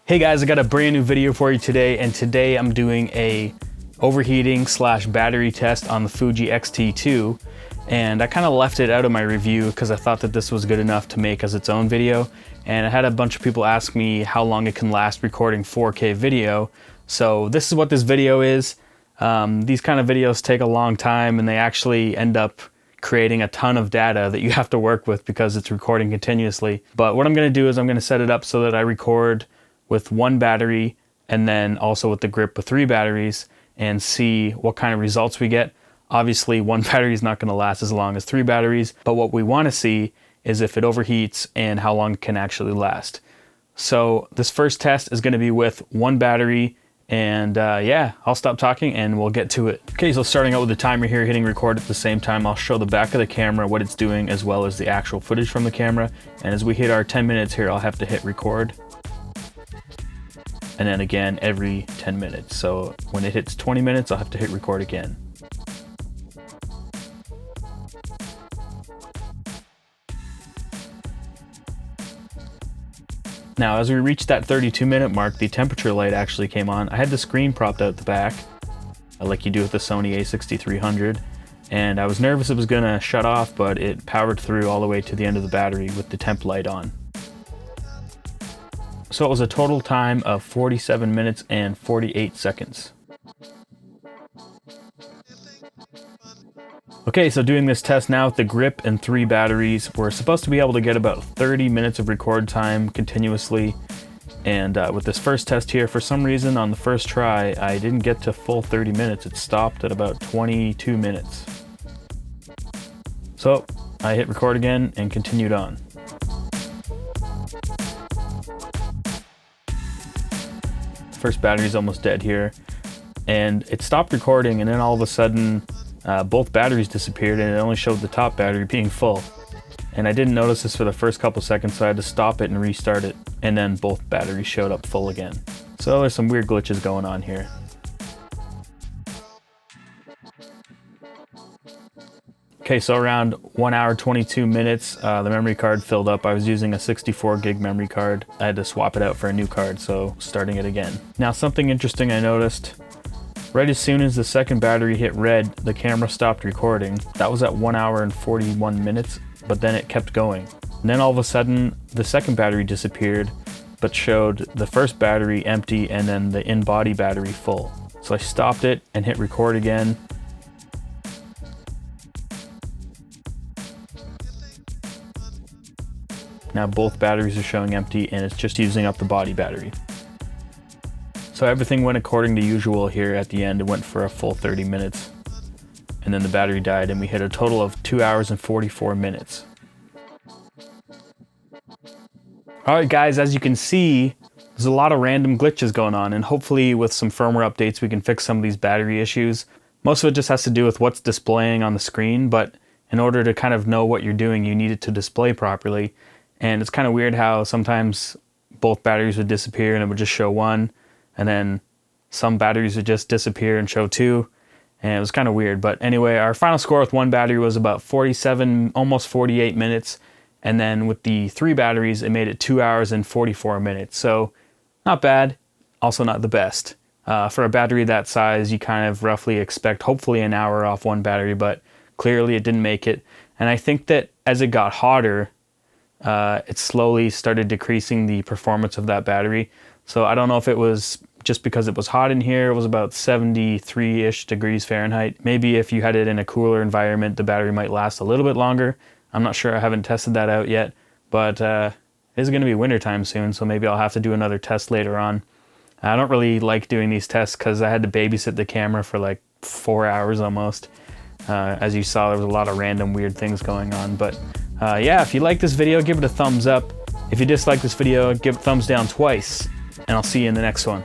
Hey guys, I got a brand new video for you today, and today I'm doing a overheating / battery test on the Fuji X-T2, and I kind of left it out of my review because I thought that this was good enough to make as its own video, and I had a bunch of people ask me how long it can last recording 4K video. So this is what this video is. These kind of videos take a long time, and they actually end up creating a ton of data that you have to work with because it's recording continuously. But what I'm going to do is I'm going to set it up so that I record with one battery and then also with the grip with 3 batteries and see what kind of results we get. Obviously, one battery is not going to last as long as 3 batteries, but what we want to see is if it overheats and how long it can actually last. So this first test is going to be with one battery, and yeah, I'll stop talking and we'll get to it. Okay, so starting out with the timer here, hitting record at the same time, I'll show the back of the camera, what it's doing, as well as the actual footage from the camera. And as we hit our 10 minutes here, I'll have to hit record. And then again every 10 minutes. So when it hits 20 minutes, I'll have to hit record again. Now, as we reached that 32-minute mark, the temperature light actually came on. I had the screen propped out the back, like you do with the Sony a6300, and I was nervous it was gonna shut off, but it powered through all the way to the end of the battery with the temp light on. So it was a total time of 47 minutes and 48 seconds. Okay, so doing this test now with the grip and 3 batteries, we're supposed to be able to get about 30 minutes of record time continuously. And with this first test here, for some reason on the first try, I didn't get to full 30 minutes. It stopped at about 22 minutes. So I hit record again and continued on. First battery's almost dead here, and it stopped recording, and then all of a sudden both batteries disappeared and it only showed the top battery being full. And I didn't notice this for the first couple seconds, so I had to stop it and restart it, and then both batteries showed up full again. So there's some weird glitches going on here. Okay, so around 1 hour 22 minutes, the memory card filled up. I was using a 64 gig memory card. I had to swap it out for a new card, so starting it again. Now, something interesting I noticed, right as soon as the second battery hit red, the camera stopped recording. That was at 1 hour and 41 minutes, but then it kept going. And then all of a sudden, the second battery disappeared, but showed the first battery empty and then the in-body battery full. So I stopped it and hit record again. Now both batteries are showing empty and it's just using up the body battery. So everything went according to usual here at the end. It went for a full 30 minutes. And then the battery died and we hit a total of 2 hours and 44 minutes. Alright guys, as you can see, there's a lot of random glitches going on, and hopefully with some firmware updates we can fix some of these battery issues. Most of it just has to do with what's displaying on the screen, but in order to kind of know what you're doing, you need it to display properly. And it's kind of weird how sometimes both batteries would disappear and it would just show 1, and then some batteries would just disappear and show 2, and it was kind of weird. But anyway, our final score with 1 battery was about 47, almost 48 minutes, and then with the 3 batteries, it made it 2 hours and 44 minutes. So not bad, also not the best. For a battery that size, you kind of roughly expect hopefully an hour off 1 battery, but clearly it didn't make it. And I think that as it got hotter, it slowly started decreasing the performance of that battery. So I don't know if it was just because it was hot in here. It was about 73-ish degrees Fahrenheit. Maybe if you had it in a cooler environment, the battery might last a little bit longer. I'm not sure, I haven't tested that out yet, but it is going to be wintertime soon, so maybe I'll have to do another test later on. I don't really like doing these tests because I had to babysit the camera for like 4 hours almost. As you saw, there was a lot of random weird things going on, but yeah, if you like this video, give it a thumbs up. If you dislike this video, give it a thumbs down twice, and I'll see you in the next one.